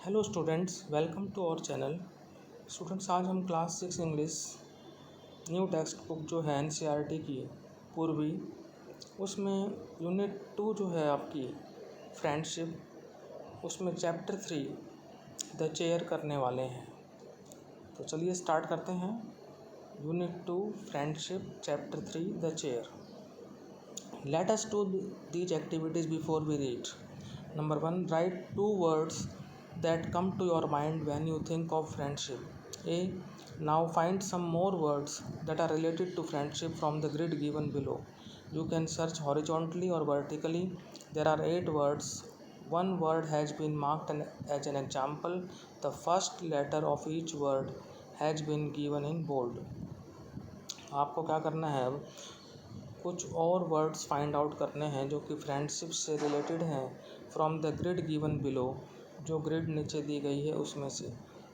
Hello students, welcome to our channel. Students, आज हम class 6 English new text book जो है एनसीईआरटी की पूर्वी, उसमें यूनिट 2 जो है आपकी फ्रेंडशिप, उसमें चैप्टर 3 द चेयर करने वाले हैं। तो चलिए स्टार्ट करते हैं। Unit 2 friendship, chapter 3 the chair. Let us do these activities before we read. Number 1, write 2 words that come to your mind when you think of friendship. A. Now find some more words that are related to friendship from the grid given below. You can search horizontally or vertically. There are 8 words. One word has been marked as an example. The first letter of each word has been given in bold. आपको क्या करना है, अब कुछ और words find out करने हैं जो कि फ्रेंडशिप से रिलेटेड हैं from the grid given below, जो ग्रिड नीचे दी गई है उसमें से।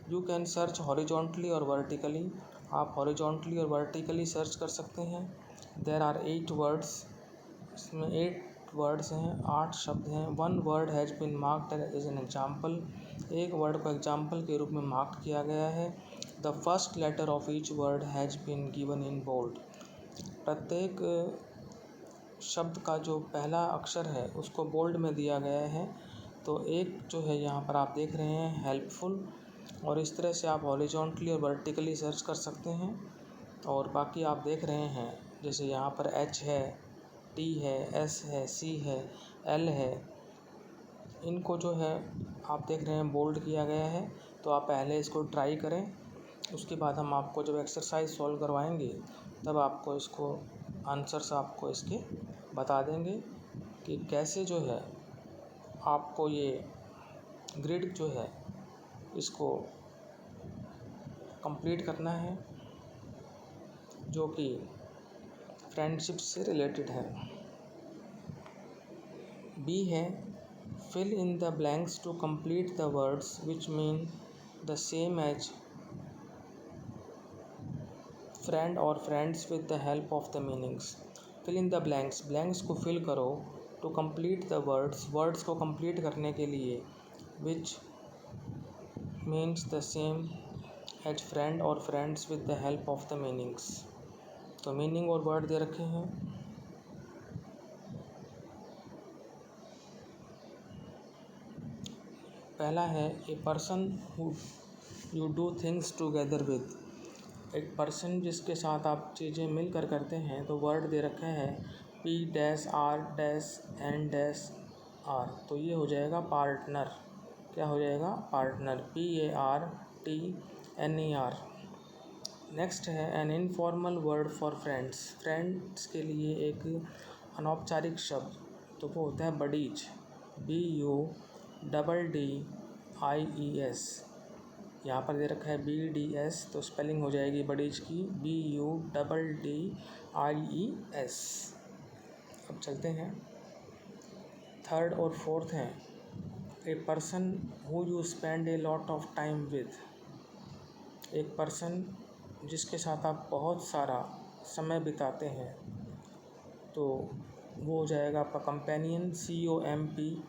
यू कैन सर्च हॉरिजॉन्टली और वर्टिकली, आप हॉरिजॉन्टली और वर्टिकली सर्च कर सकते हैं। देयर आर 8 वर्ड्स, इसमें 8 वर्ड्स हैं, 8 शब्द हैं। One word has been marked as an example, एक वर्ड को एग्जाम्पल के रूप में मार्क किया गया है। The first letter of each word has been given in bold, प्रत्येक शब्द का जो पहला अक्षर है उसको बोल्ड में दिया गया है। तो एक जो है यहाँ पर आप देख रहे हैं हेल्पफुल, और इस तरह से आप हॉरिजॉन्टली और वर्टिकली सर्च कर सकते हैं। और बाकी आप देख रहे हैं, जैसे यहाँ पर एच है, टी है, एस है, सी है, एल है, इनको जो है आप देख रहे हैं बोल्ड किया गया है। तो आप पहले इसको ट्राई करें, उसके बाद हम आपको जब एक्सरसाइज सॉल्व करवाएंगे तब आपको इसको आंसर्स आपको इसके बता देंगे कि कैसे जो है आपको ये ग्रिड जो है इसको कंप्लीट करना है, जो कि फ्रेंडशिप से रिलेटेड है। बी है, fill in the blanks to complete the words which mean the same as friend और friends with the help of the meanings. Fill in the blanks, blanks को फिल करो। To complete the words, words को कंप्लीट करने के लिए। Which means the same as friend और friends with the help of the meanings. तो meaning और वर्ड दे रखे हैं। पहला है a person who you do things together with, एक पर्सन जिसके साथ आप चीज़ें मिलकर करते हैं। तो वर्ड दे रखा है P dash R dash N dash R, तो ये हो जाएगा पार्टनर। क्या हो जाएगा? Partner, PARTNER। नेक्स्ट है an informal word for friends, friends के लिए एक अनौपचारिक शब्द, तो वो होता है बडीज, BUDDIES। यहाँ पर दे रखा है BDS, तो स्पेलिंग हो जाएगी बडीज की BUDDIES। अब चलते हैं, थर्ड और फोर्थ हैं ए person who you spend A lot of time with, एक पर्सन जिसके साथ आप बहुत सारा समय बिताते हैं। तो वो हो जाएगा आपका कंपेनियन, COMPANION,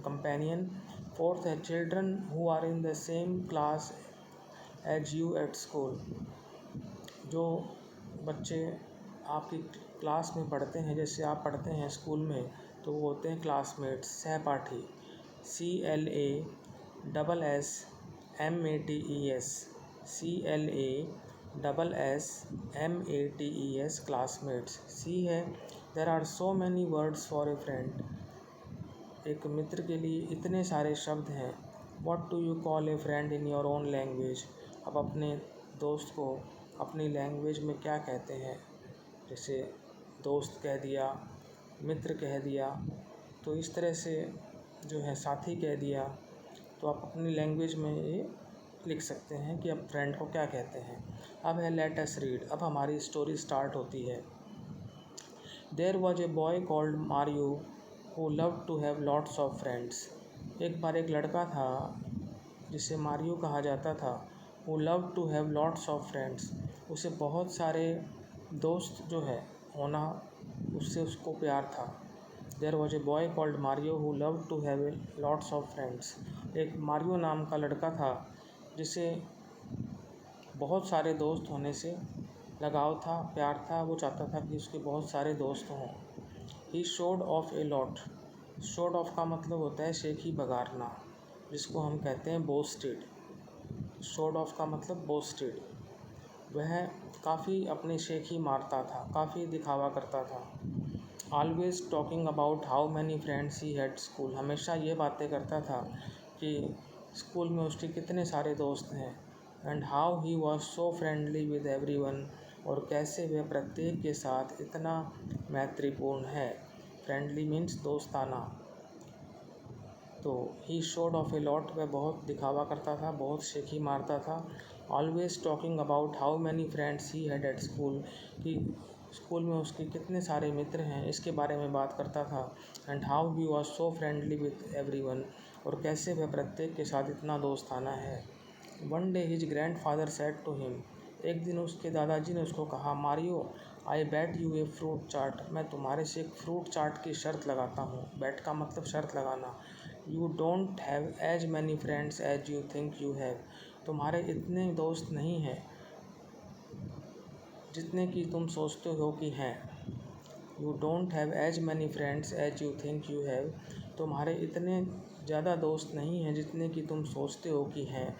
कंपेनियन। फोर्थ है children who are in the same class as you at school, जो बच्चे आपकी क्लास में पढ़ते हैं, जैसे आप पढ़ते हैं स्कूल में, तो वो होते हैं क्लासमेट्स, सहपाठी। CLASSMATES, classmates. सी है there are so many words for a friend, एक मित्र के लिए इतने सारे शब्द हैं। What do you call a friend in your own language, अब अपने दोस्त को अपनी लैंग्वेज में क्या कहते हैं, जैसे दोस्त कह दिया, मित्र कह दिया, तो इस तरह से जो है साथी कह दिया, तो आप अपनी लैंग्वेज में ये लिख सकते हैं कि आप फ्रेंड को क्या कहते हैं। अब है लेट अस रीड, अब हमारी स्टोरी स्टार्ट होती है। There was a boy called Mario who loved to have lots of friends, एक बार एक लड़का था जिसे मारियो कहा जाता था। Who loved to have lots of friends, उसे बहुत सारे दोस्त जो है होना उससे उसको प्यार था। There was a boy called Mario who love to have lots of friends. एक मारियो नाम का लड़का था जिसे बहुत सारे दोस्त होने से लगाव था, प्यार था। वो चाहता था कि उसके बहुत सारे दोस्त हों। He showed of a lot. Showed of का मतलब होता है शेखी बगारना, जिसको हम कहते हैं बोस्टेड। शोड ऑफ का मतलब बोस्टेड। वह काफ़ी अपनी शेखी मारता था, काफ़ी दिखावा करता था। Always talking about how many friends he had school. हमेशा ये बातें करता था कि स्कूल में उसके कितने सारे दोस्त हैं। And how he was so friendly with everyone. और कैसे वह प्रत्येक के साथ इतना मैत्रीपूर्ण है। फ्रेंडली मीन्स दोस्ताना। तो he showed of a lot, वह बहुत दिखावा करता था, बहुत शेखी मारता था। Always talking about how many friends he had at school, कि स्कूल में उसके कितने सारे मित्र हैं इसके बारे में बात करता था। And how he was so friendly with everyone, और कैसे वह प्रत्येक के साथ इतना दोस्ताना है। One day his grandfather said to him. एक दिन उसके दादाजी ने उसको कहा, Mario I bet you a fruit chaat. मैं तुम्हारे से एक फ्रूट चाट की शर्त लगाता हूँ। बैट का मतलब शर्त लगाना। You don't have as many friends as you think you have. तुम्हारे इतने दोस्त नहीं हैं जितने कि तुम सोचते हो कि हैं। You don't have as many friends as you think you have. तुम्हारे इतने ज़्यादा दोस्त नहीं हैं जितने कि तुम सोचते हो कि हैं।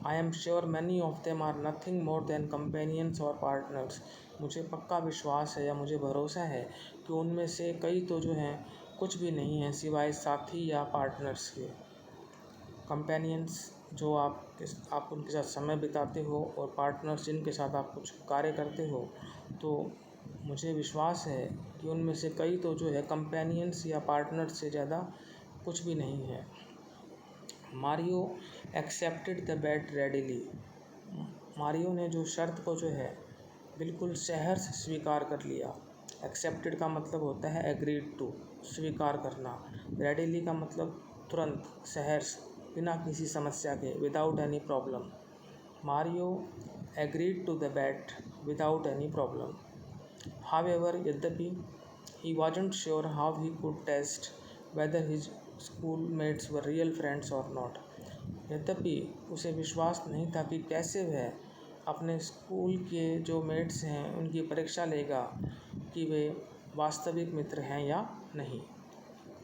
I am sure many of them are nothing more than companions और पार्टनर्स। मुझे पक्का विश्वास है या मुझे भरोसा है कि उनमें से कई तो जो हैं कुछ भी नहीं हैं सिवाय साथी या पार्टनर्स के। कंपेनियंस जो आप उनके साथ समय बिताते हो, और पार्टनर्स जिनके साथ आप कुछ कार्य करते हो। तो मुझे विश्वास है कि उनमें से कई तो जो है कंपेनियंस या पार्टनर्स से ज़्यादा कुछ भी नहीं है। Mario accepted the bet readily. Mario ने जो शर्त को जो है बिल्कुल सहर्ष स्वीकार कर लिया। एक्सेप्टेड का मतलब होता है एग्रीड टू, स्वीकार करना। रेडिली का मतलब तुरंत, सहर्ष, बिना किसी समस्या के, without any problem. Mario agreed to the bet without any problem. However, यद्यपि, he wasn't sure how he could test whether his schoolmates were real friends or not. यद्यपि उसे विश्वास नहीं था कि कैसे वह अपने स्कूल के जो मेट्स हैं उनकी परीक्षा लेगा कि वे वास्तविक मित्र हैं या नहीं,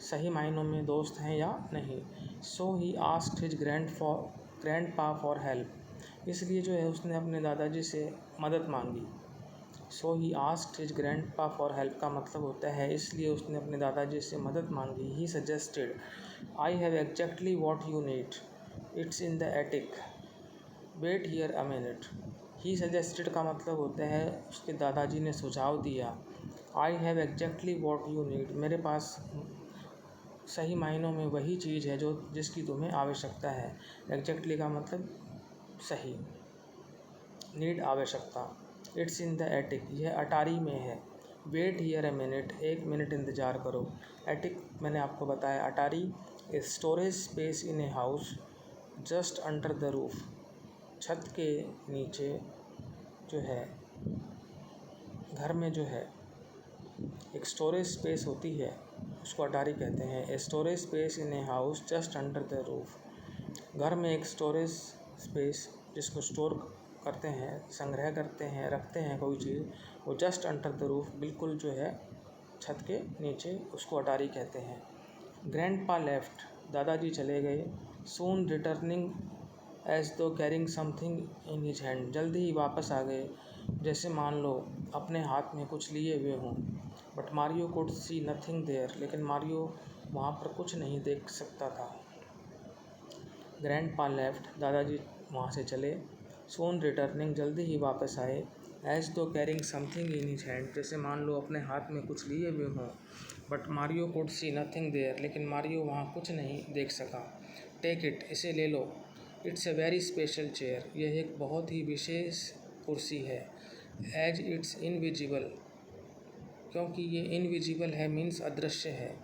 सही मायनों में दोस्त हैं या नहीं। So he asked his grandpa for help. इसलिए जो है उसने अपने दादाजी से मदद मांगी। So he asked his grandpa for help का मतलब होता है इसलिए उसने अपने दादाजी से मदद मांगी। He suggested, I have exactly what you need, it's in the attic, wait here a minute. He suggested का मतलब होता है उसके दादाजी ने सुझाव दिया। I have exactly what you need, मेरे पास सही मायनों में वही चीज़ है जो जिसकी तुम्हें आवश्यकता है। एग्जैक्टली का मतलब सही, नीड आवश्यकता। इट्स इन द एटिक, यह अटारी में है। वेट हियर अ मिनट, एक मिनट इंतज़ार करो। एटिक मैंने आपको बताया, अटारी is storage space in a house just under the roof. छत के नीचे जो है घर में जो है एक स्टोरेज स्पेस होती है, उसको अटारी कहते हैं। A storage space in a house just under the roof. घर में एक स्टोरेज स्पेस जिसको स्टोर करते हैं, संग्रह करते हैं, रखते हैं कोई चीज़, वो जस्ट अंडर द रूफ, बिल्कुल जो है छत के नीचे, उसको अटारी कहते हैं। ग्रैंडपा लेफ्ट, दादाजी चले गए। सून रिटर्निंग एज दो carrying something in his hand, जल्दी ही वापस आ गए जैसे मान लो अपने हाथ में कुछ लिए हुए हों। But Mario could see nothing there, लेकिन मारियो वहाँ पर कुछ नहीं देख सकता था। ग्रैंडपा लेफ्ट, दादाजी वहाँ से चले। सोन रिटर्निंग, जल्दी ही वापस आए। एज दो carrying something in his hand, जैसे मान लो अपने हाथ में कुछ लिए हुए हों। But Mario could see nothing there, लेकिन मारियो वहाँ कुछ नहीं देख सका। टेक इट, इसे ले लो। It's a very special chair, यह एक बहुत ही विशेष कुर्सी है। एज इट्स इनविजिबल, क्योंकि ये इनविजिबल है मीन्स अदृश्य है।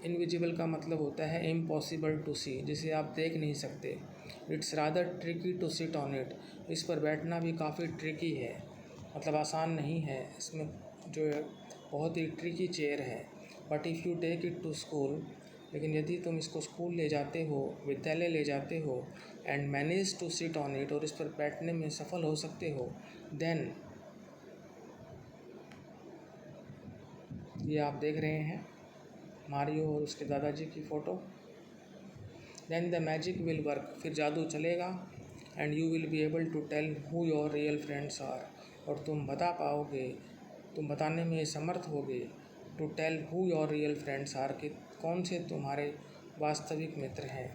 इनविजिबल का मतलब होता है इम्पॉसिबल टू सी, जिसे आप देख नहीं सकते। It's rather tricky to sit on it, इस पर बैठना भी काफ़ी ट्रिकी है, मतलब आसान नहीं है। इसमें जो बहुत ही ट्रिकी चेयर है। But if you take it to school, लेकिन यदि तुम इसको स्कूल ले जाते हो, विद्यालय ले जाते हो, and manage to sit on it, और इस पर बैठने में सफल हो सकते हो, देन ये आप देख रहे हैं मारियो और उसके दादाजी की photo. Then the magic will work, फिर जादू चलेगा, and you will be able to tell who your real friends are, और तुम बता पाओगे, तुम बताने में समर्थ होगे, to tell who your real friends are, कि कौन से तुम्हारे वास्तविक मित्र हैं।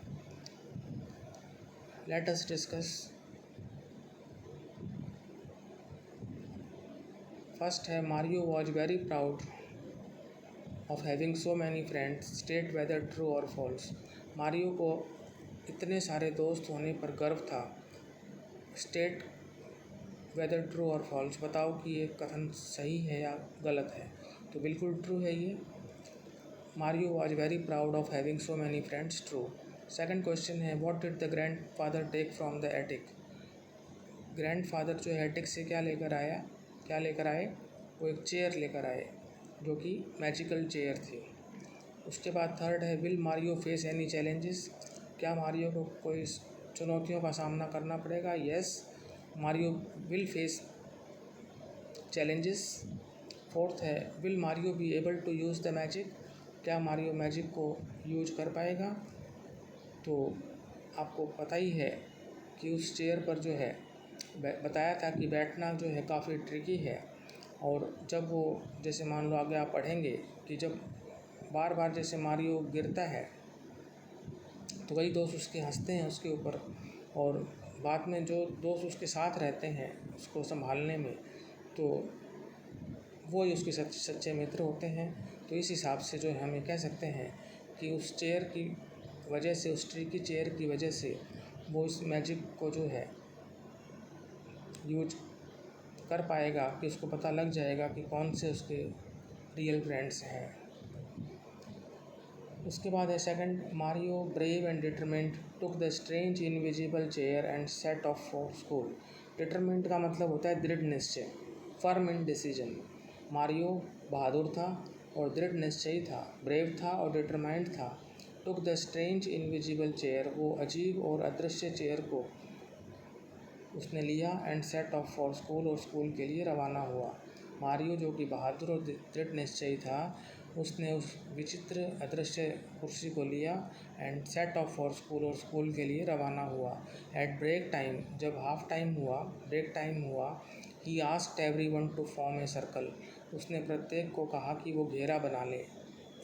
Let us discuss. फर्स्ट है, Mario was very proud of having so many friends, state whether true और फॉल्स। मारियो को इतने सारे दोस्त होने पर गर्व था। स्टेट वेदर ट्रू और फॉल्स, बताओ कि ये कथन सही है या गलत है। तो बिल्कुल ट्रू है ये। Mario was very proud of having so many friends, true. Second question है, what did the grandfather take from the attic. Grandfather जो है एटिक से क्या लेकर आए, वो एक चेयर लेकर आए जो कि मैजिकल चेयर थी। उसके बाद थर्ड है, will Mario face any challenges, क्या मारियो को कोई चुनौतियों का सामना करना पड़ेगा। Yes, Mario will face challenges. Fourth है, will Mario be able to use the magic, क्या मारियो मैजिक को यूज कर पाएगा। तो आपको पता ही है कि उस चेयर पर जो है बताया था कि बैठना जो है काफ़ी ट्रिकी है, और जब वो जैसे मान लो आगे आप पढ़ेंगे कि जब बार बार जैसे मारियो गिरता है तो कई दोस्त उसके हंसते हैं उसके ऊपर, और बाद में जो दोस्त उसके साथ रहते हैं उसको संभालने में, तो वो ही उसके सच्चे मित्र होते हैं। तो इस हिसाब से जो है हम ये कह सकते हैं कि उस चेयर की वजह से, उस ट्रिकी चेयर की वजह से वो इस मैजिक को जो है यूज कर पाएगा, कि उसको पता लग जाएगा कि कौन से उसके रियल फ्रेंड्स हैं। उसके बाद है second, Mario brave and determent took the strange invisible chair and set off for school. Determent का मतलब होता है दृढ़ निश्चय, फर्म इन डिसीजन। मारियो बहादुर था और दृढ़ निश्चयी था, ब्रेव था और डिटरमाइंड था। Took the strange invisible chair, वो अजीब और अदृश्य चेयर को उसने लिया, and set off for school, और स्कूल के लिए रवाना हुआ। मारियो जो कि बहादुर और दृढ़ निश्चयी था, उसने उस विचित्र अदृश्य कुर्सी को लिया, and set off for school, और स्कूल के लिए रवाना हुआ। एट ब्रेक टाइम, जब हाफ टाइम हुआ, ब्रेक टाइम हुआ, he asked everyone to form a circle, उसने प्रत्येक को कहा कि वो घेरा बना ले।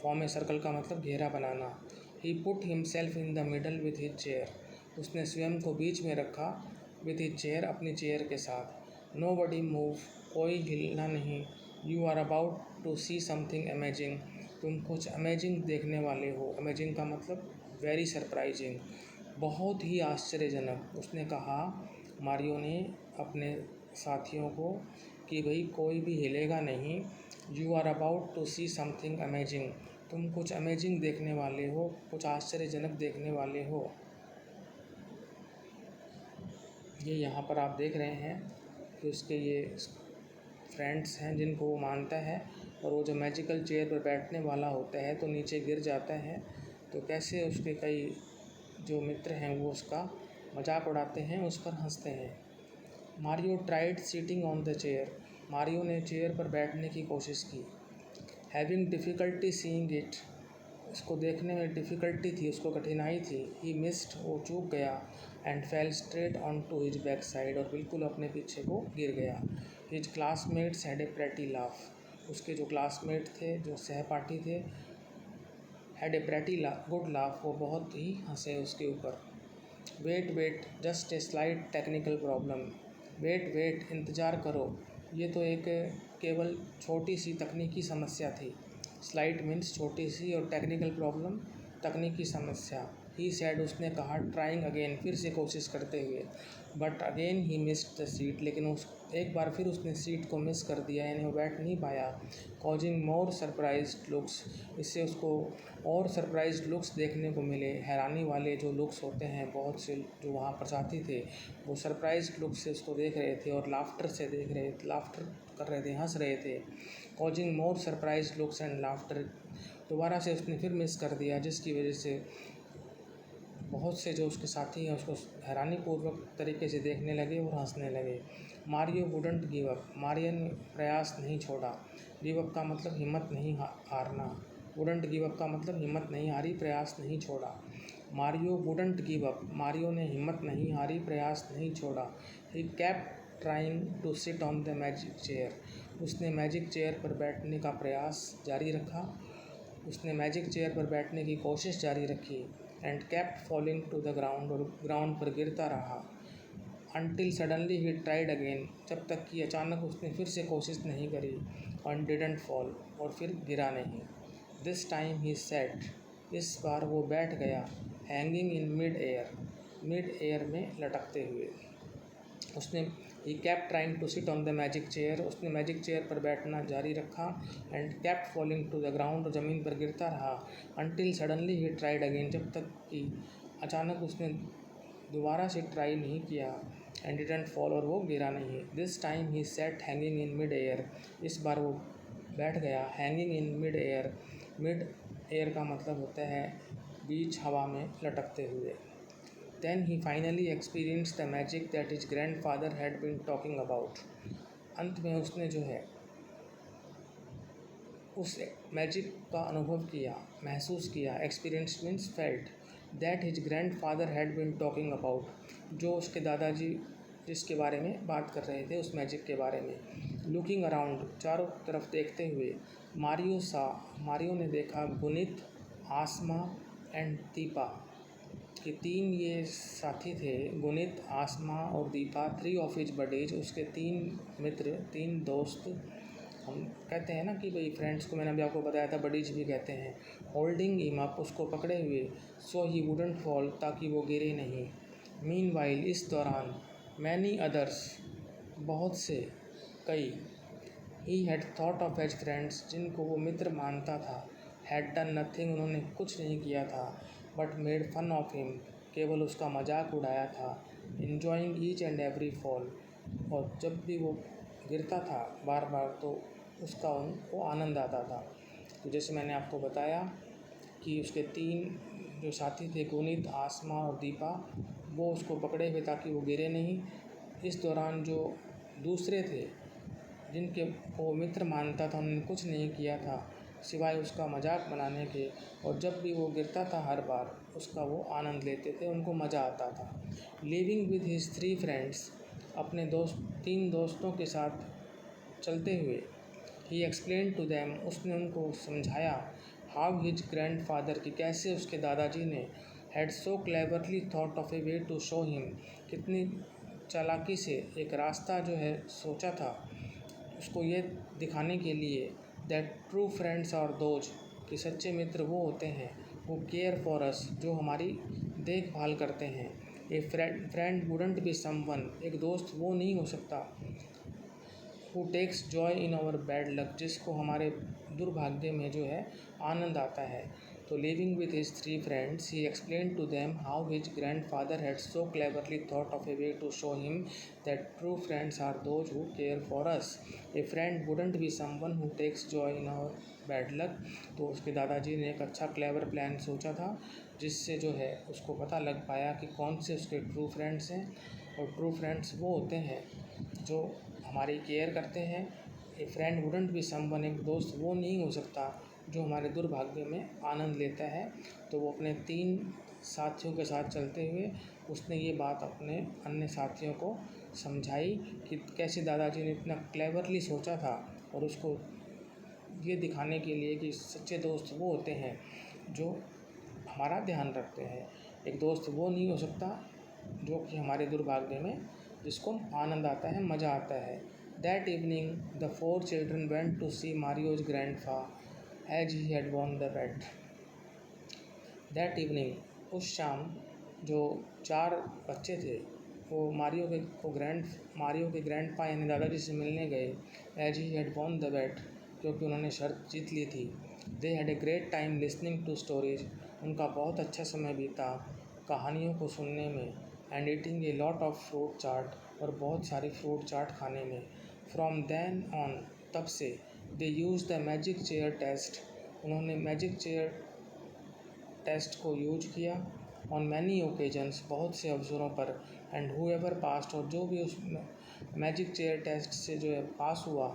फॉर्म ए सर्कल का मतलब घेरा बनाना। He put himself in the middle with his chair, उसने स्वयं को बीच में रखा, विथ हिज चेयर, अपनी चेयर के साथ। नो बडी मूव, कोई हिलना नहीं। You are about to see something amazing, तुम कुछ अमेजिंग देखने वाले हो। अमेजिंग का मतलब वेरी सरप्राइजिंग, बहुत ही आश्चर्यजनक। उसने कहा, मारियो ने अपने साथियों को, कि भाई कोई भी हिलेगा नहीं। You are about to see something amazing, तुम कुछ अमेजिंग देखने वाले हो, कुछ आश्चर्यजनक देखने वाले हो। ये यहाँ पर आप देख रहे हैं कि उसके ये फ्रेंड्स हैं जिनको वो मानता है, और वो जो मैजिकल चेयर पर बैठने वाला होता है तो नीचे गिर जाता है, तो कैसे उसके कई जो मित्र हैं वो उसका मजाक उड़ाते हैं, उस पर हंसते हैं। Mario tried sitting on the chair, Mario ने चेयर पर बैठने की कोशिश की। हैविंग डिफ़िकल्टी सीइंग इट, उसको देखने में डिफ़िकल्टी थी, उसको कठिनाई थी। ही मिस्ड, वो चूक गया, and fell straight on to his back side, और बिल्कुल अपने पीछे को गिर गया। His classmates had a pretty laugh, उसके जो क्लासमेट थे, जो सहपाठी थे, had a pretty good laugh, वो बहुत ही हंसे उसके ऊपर। Wait wait just a slight technical problem, wait wait इंतज़ार करो, ये तो एक केवल छोटी सी तकनीकी समस्या थी। स्लाइट मीन्स छोटी सी, और टेक्निकल प्रॉब्लम तकनीकी समस्या। ही सैड, उसने कहा, ट्राइंग अगेन, फिर से कोशिश करते हुए। But again he missed the seat, लेकिन उस एक बार फिर उसने सीट को मिस कर दिया, यानी वो बैठ नहीं पाया। कॉजिंग मोर सरप्राइज्ड लुक्स, इससे उसको और सरप्राइज्ड लुक्स देखने को मिले। हैरानी वाले जो लुक्स होते हैं, बहुत से जो वहाँ पर साथी थे वो सरप्राइज्ड लुक से उसको देख रहे थे और लाफ्टर से देख रहे थे, लाफ्टर कर रहे थे, हंस रहे थे। Causing more surprise looks and laughter, दोबारा से उसने फिर मिस कर दिया, जिसकी वजह से बहुत से जो उसके साथी हैं उसको हैरानीपूर्वक तरीके से देखने लगे और हंसने लगे। Mario wouldn't give up, Mario ने प्रयास नहीं छोड़ा। गिव अप का मतलब हिम्मत नहीं हारना, वुडंट गिव अप का मतलब हिम्मत नहीं हारी, प्रयास नहीं छोड़ा। Mario wouldn't give up, Mario ने हिम्मत नहीं हारी, प्रयास नहीं छोड़ा। He kept trying to sit on the magic chair, उसने मैजिक चेयर पर बैठने का प्रयास जारी रखा, उसने मैजिक चेयर पर बैठने की कोशिश जारी रखी। And kept falling to the ground, और ग्राउंड पर गिरता रहा। Until suddenly he tried again, जब तक कि अचानक उसने फिर से कोशिश नहीं करी। एंड डिडंट फॉल, और फिर गिरा नहीं। दिस टाइम ही सेट, इस बार वो बैठ गया। हैंगिंग इन मिड एयर में लटकते हुए। उसने he kept trying to sit on the magic chair, उसने मैजिक चेयर पर बैठना जारी रखा। And kept falling to the ground, और ज़मीन पर गिरता रहा। Until suddenly he tried again, जब तक कि अचानक उसने दोबारा से ट्राई नहीं किया। एंड डिडंट फॉल, और वो गिरा नहीं। This time he set hanging in mid air, इस बार वो बैठ गया। हैंगिंग इन मिड एयर का मतलब होता है बीच हवा में लटकते हुए। Then he finally experienced the magic that his grandfather had been talking about. अंत में उसने जो है उस मैजिक का अनुभव किया, महसूस किया। Experience means felt. That his grandfather had been talking about, जो उसके दादाजी जिसके बारे में बात कर रहे थे, उस मैजिक के बारे में। लुकिंग अराउंड, चारों तरफ देखते हुए। मारियो ने देखा गुनित, आसमा एंड दीपा, कि तीन ये साथी थे, गुनित, आसमा और दीपा। 3 ऑफ हिज बडीज, उसके 3 मित्र, 3 दोस्त। हम कहते हैं ना कि भाई फ्रेंड्स को मैंने अभी आपको बताया था बडीज भी कहते हैं। होल्डिंग हिम अप, उसको पकड़े हुए। सो ही वुडंट फॉल, ताकि वो गिरे नहीं। मीनवाइल, इस दौरान। मैनी अदर्स, बहुत से, कई। He had thought of as friends, जिनको वो मित्र मानता था। हैड डन नथिंग, उन्होंने कुछ नहीं किया था। But made fun of him, केवल उसका मजाक उड़ाया था। Enjoying each and every fall, और जब भी वो गिरता था बार बार तो उसका उनको आनंद आता था। तो जैसे मैंने आपको बताया कि उसके 3 जो साथी थे, गुनित, आसमा और दीपा, वो उसको पकड़े हुए ताकि वो गिरे नहीं। इस दौरान जो दूसरे थे जिनके वो मित्र मानता था, उन्होंने कुछ नहीं किया था सिवाय उसका मजाक बनाने के। और जब भी वो गिरता था हर बार उसका वो आनंद लेते थे, उनको मज़ा आता था। लिविंग विद हिज 3 फ्रेंड्स, अपने 3 दोस्तों के साथ चलते हुए। ही एक्सप्लेन टू दैम, उसने उनको समझाया। हाउ हिज ग्रैंडफादर, की कैसे उसके दादाजी ने। Had so cleverly thought of a way to show him, कितनी चालाकी से एक रास्ता जो है सोचा था उसको ये दिखाने के लिए। That true friends are those, कि सच्चे मित्र वो होते हैं वो केयर फॉर अस, जो हमारी देखभाल करते हैं। A friend wouldn't be someone, एक दोस्त वो नहीं हो सकता। Who takes joy in our bad luck, जिसको हमारे दुर्भाग्य में जो है आनंद आता है। तो living with his 3 friends, he explain to them how his grandfather had so cleverly thought of a way to show him that true friends are those who care for us. A friend wouldn't be someone who takes joy in our bad luck. तो उसके दादाजी ने एक अच्छा clever plan सोचा था, जिससे जो है उसको पता लग पाया कि कौन से उसके ट्रू फ्रेंड्स हैं। और ट्रू फ्रेंड्स वो होते हैं जो हमारी केयर करते हैं। A friend wouldn't be someone, एक दोस्त वो नहीं हो सकता जो हमारे दुर्भाग्य में आनंद लेता है। तो वो अपने 3 साथियों के साथ चलते हुए उसने ये बात अपने अन्य साथियों को समझाई कि कैसे दादाजी ने इतना क्लेवरली सोचा था, और उसको ये दिखाने के लिए कि सच्चे दोस्त वो होते हैं जो हमारा ध्यान रखते हैं। एक दोस्त वो नहीं हो सकता जो कि हमारे दुर्भाग्य में जिसको आनंद आता है, मज़ा आता है। That evening the 4 children went to see Mario's grandpa as he had won the bet. That evening, उस शाम, जो 4 बच्चे थे वो मारियो के ग्रैंडपा यानी दादाजी से मिलने गए। As he had won the bet, क्योंकि उन्होंने शर्त जीत ली थी। They had a great time listening to stories, उनका बहुत अच्छा समय बीता कहानियों को सुनने में। And eating a lot of fruit chaat, और बहुत सारी फ्रूट चाट खाने में। फ्रॉम देन ऑन, तब से they use the magic chair test, उन्होंने मैजिक चेयर टेस्ट को यूज किया ऑन मैनी ओकेजन्स, बहुत से अवसरों पर, एंड हुएवर पास्ट, और जो भी उस मैजिक चेयर टेस्ट से जो है पास हुआ,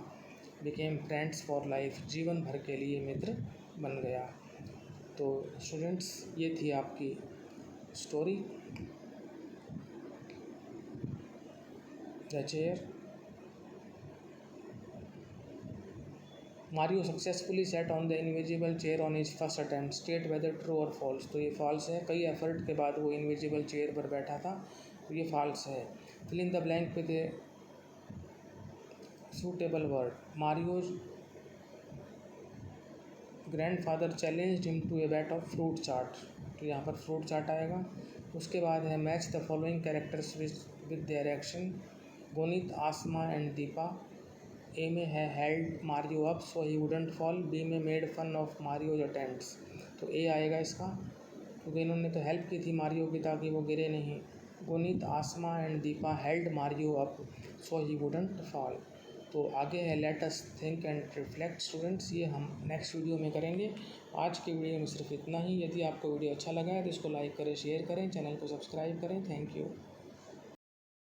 बिकेम फ्रेंड्स फॉर लाइफ, जीवन भर के लिए मित्र बन गया। तो स्टूडेंट्स, ये थी आपकी story the chair. Mario successfully set on the invisible chair on his first attempt, state whether true और फॉल्स, तो ये फॉल्स है, कई एफर्ट के बाद वो इनविजिबल चेयर पर बैठा था, तो ये फॉल्स है। Fill in the blank with a suitable word, Mario's grandfather challenged him to a bet of fruit chaat, तो यहाँ पर फ्रूट चाट आएगा। उसके बाद है match the following characters with their action, Gonit, Asma and Deepa. A में है held Mario up so he wouldn't fall, B में made fun of Mario's attempts, तो ए आएगा इसका, क्योंकि इन्होंने तो हेल्प की थी मारियो की ताकि वो गिरे नहीं। Gonit, Asma and Deepa held Mario up so he wouldn't fall. तो आगे है let us think and reflect students, ये हम नेक्स्ट वीडियो में करेंगे। आज के वीडियो में सिर्फ इतना ही। यदि आपको वीडियो अच्छा लगा है तो इसको लाइक करें, शेयर करें, चैनल को सब्सक्राइब करें। Thank you.